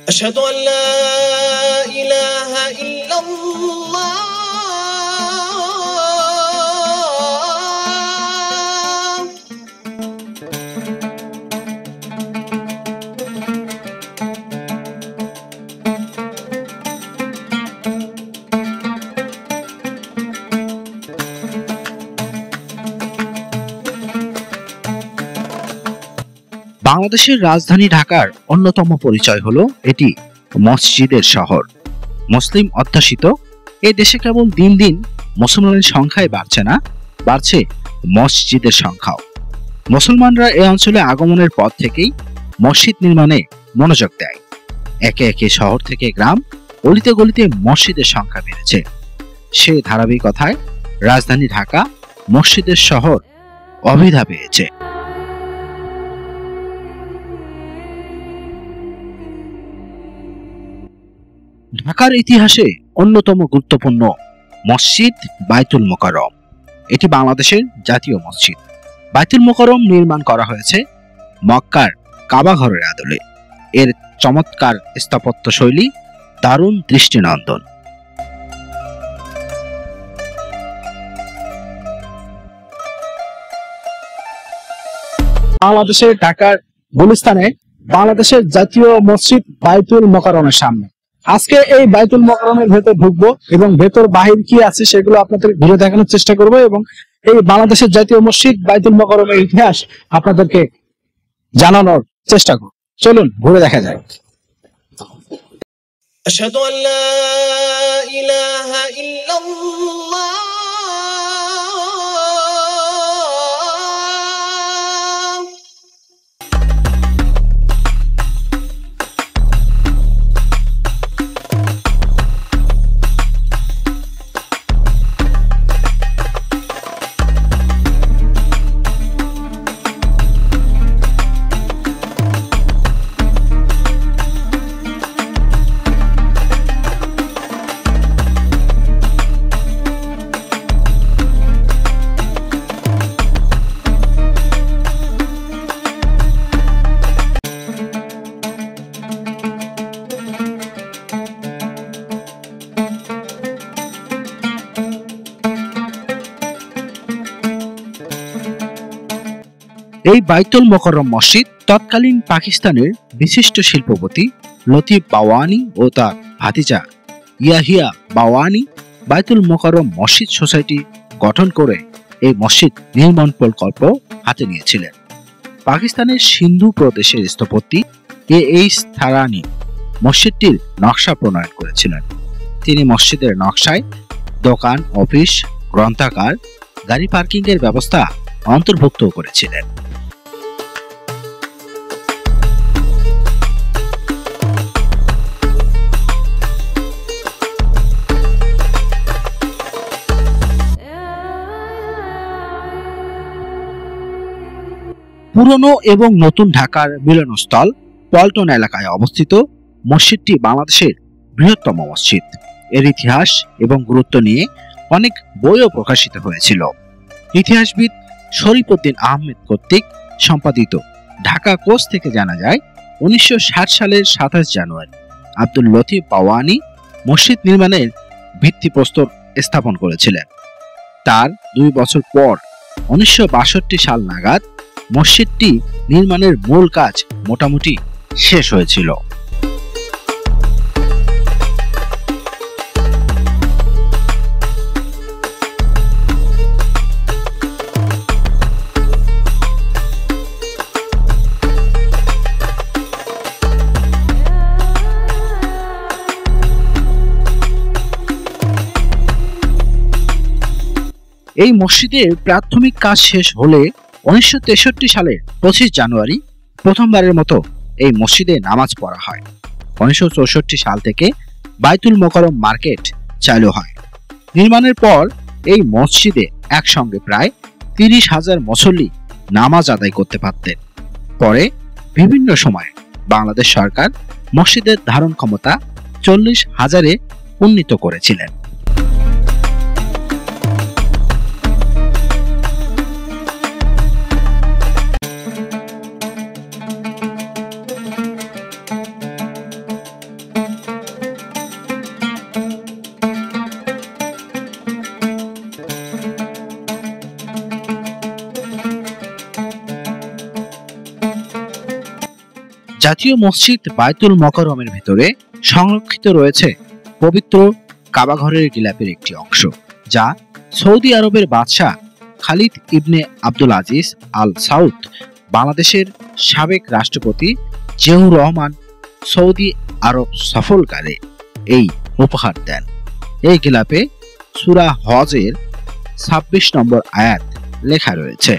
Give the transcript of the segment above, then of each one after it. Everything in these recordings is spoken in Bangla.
أشهد أن لا إله إلا الله বাংলাদেশের রাজধানী ঢাকার অন্যতম পরিচয় হলো এটি মসজিদের শহর। মুসলিম অধ্যুষিত এই দেশে কেবল দিন দিন মুসলমানের সংখ্যাই বাড়ছে না, বাড়ছে মসজিদের সংখ্যাও। মুসলমানরা এই অঞ্চলে আগমনের পর থেকেই মসজিদ নির্মাণে মনোযোগ দেয়। একে একে শহর থেকে গ্রাম, অলিতে গলিতে মসজিদের সংখ্যা বেড়েছে। সে ধারাবাহিকতায় রাজধানী ঢাকা মসজিদের শহর অভিধা পেয়েছে। ঢাকার ইতিহাসে অন্যতম গুরুত্বপূর্ণ মসজিদ বাইতুল মোকাররম। এটি বাংলাদেশের জাতীয় মসজিদ। বাইতুল মোকাররম নির্মাণ করা হয়েছে মক্কার কাবা ঘরের আদলে। এর চমৎকার স্থাপত্য শৈলী দারুণ দৃষ্টিনন্দন। বাংলাদেশের ঢাকার গুলিস্তানে বাংলাদেশের জাতীয় মসজিদ বাইতুল মোকাররমের সামনে আজকে এই বাইতুল মোকাররমের ভেতর ঢুকবো এবং ভেতর বাহির কি আছে সেগুলো আপনাদের ঘুরে দেখানোর চেষ্টা করব এবং এই বাংলাদেশের জাতীয় মসজিদ বাইতুল মোকাররমের ইতিহাস আপনাদেরকে জানানোর চেষ্টা করব। চলুন ঘুরে দেখা যায়। আশহাদু আল্লা ইলাহা ইল্লাল্লাহ এই বাইতুল মোকাররম মসজিদ তৎকালীন পাকিস্তানের বিশিষ্ট শিল্পপতি লতিফ বাওয়ানি ও তার ভাতিজা ইয়াহিয়া বাওয়ানি বাইতুল মোকাররম মসজিদ সোসাইটি গঠন করে এই মসজিদ নির্মাণ প্রকল্প হাতে নিয়েছিলেন। পাকিস্তানের সিন্ধু প্রদেশের স্থপতি এইচ থারানি মসজিদটির নকশা প্রণয়ন করেছিলেন। তিনি মসজিদের নকশায় দোকান, অফিস, গ্রন্থাগার, গাড়ি পার্কিং এর ব্যবস্থা অন্তর্ভুক্ত করেছিলেন। পুরনো এবং নতুন ঢাকার মিলনস্থল পল্টন এলাকায় অবস্থিত মসজিদটি বাংলাদেশের বৃহত্তম মসজিদ। এর ইতিহাস এবং গুরুত্ব নিয়ে অনেক বইও প্রকাশিত হয়েছিল। ইতিহাসবিদ শরীফ উদ্দিন আহমেদ কর্তৃক সম্পাদিত ঢাকা কোষ থেকে জানা যায় 1960 সালের 27 জানুয়ারি আব্দুল লতিফ বাওয়ানি মসজিদ নির্মাণের ভিত্তিপ্রস্তর স্থাপন করেছিলেন। তার 2 বছর পর 1962 সাল নাগাদ মসজিদটি নির্মাণের মূল কাজ মোটামুটি শেষ হয়েছিল। এই মসজিদের প্রাথমিক কাজ শেষ হলে 1963 সালের 25 জানুয়ারি প্রথমবারের মতো এই মসজিদে নামাজ পড়া হয়। 1964 সাল থেকে বাইতুল মোকাররম মার্কেট চালু হয়। নির্মাণের পর এই মসজিদে একসঙ্গে প্রায় 30,000 মুসল্লি নামাজ আদায় করতে পারতেন। পরে বিভিন্ন সময়ে বাংলাদেশ সরকার মসজিদের ধারণ ক্ষমতা 40,000-এ উন্নীত করেছিলেন। জাতীয় মসজিদ বায়তুল মকরমের ভিতরে সংরক্ষিত রয়েছে পবিত্র কাবাঘরের গিলাপের একটি অংশ, যা সৌদি আরবের বাদশাহ খালিদ ইবনে আব্দুল আজিজ আল সাউদ বাংলাদেশের সাবেক রাষ্ট্রপতি জিয়াউর রহমান সৌদি আরব সফরকালে এই উপহার দেন। এই গিলাপে সূরা হজের ২৬ নম্বর আয়াত লেখা রয়েছে।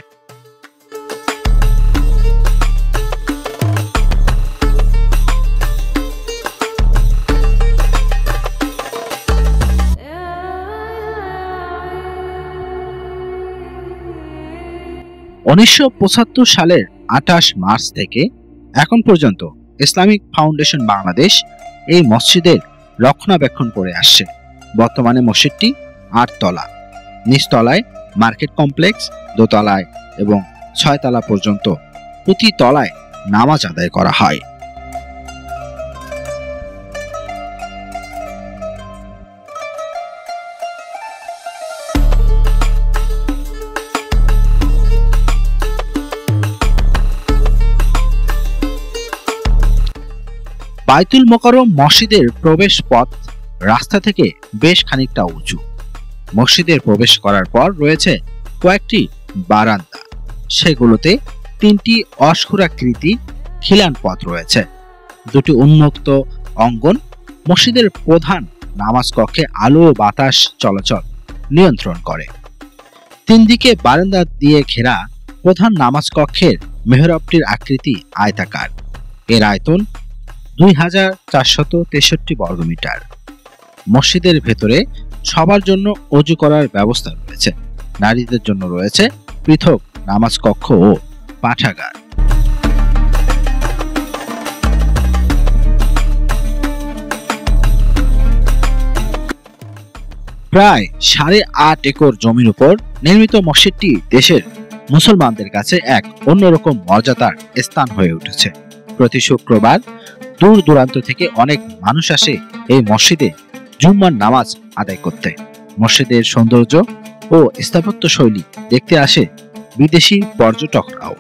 উনিশশো ৭৫ সালের ২৮ মার্চ থেকে এখন পর্যন্ত ইসলামিক ফাউন্ডেশন বাংলাদেশ এই মসজিদের রক্ষণাবেক্ষণ করে আসছে। বর্তমানে মসজিদটি ৮ তলা, নিচতলায় মার্কেট কমপ্লেক্স, দোতলায় এবং ৬ তলা পর্যন্ত প্রতি তলায় নামাজ আদায় করা হয়। বায়তুল মোকাররম মসজিদের প্রবেশ পথ রাস্তা থেকে বেশ খানিকটা উঁচু। মসজিদের প্রবেশ করার পর রয়েছে কয়েকটি বারান্দা, সেগুলোতে ৩টি অস্ফুরাকৃতি খিলান পথ রয়েছে। ২টি উন্মুক্ত অঙ্গন মসজিদের প্রধান নামাজ কক্ষে আলো ও বাতাস চলাচল নিয়ন্ত্রণ করে। ৩ দিকে বারান্দা দিয়ে ঘেরা প্রধান নামাজ কক্ষের মেহরাবটির আকৃতি আয়তাকার। এর আয়তন ২,৪৬৩ বর্গমিটার। মসজিদের ভেতরে সবার জন্য ওযু করার ব্যবস্থা রয়েছে। নারীদের জন্য রয়েছে পৃথক নামাজ কক্ষ ও পাঠাগার। প্রায় ৮.৫ একর জমির উপর নির্মিত মসজিদটি দেশের মুসলমানদের কাছে এক অন্যরকম মর্যাদার স্থান হয়ে উঠেছে। প্রতি শুক্রবার দূর দূরান্ত থেকে অনেক মানুষ আসে এই মসজিদে জুম্মার নামাজ আদায় করতে। মসজিদের সৌন্দর্য ও স্থাপত্য শৈলী দেখতে আসে বিদেশি পর্যটকরাও।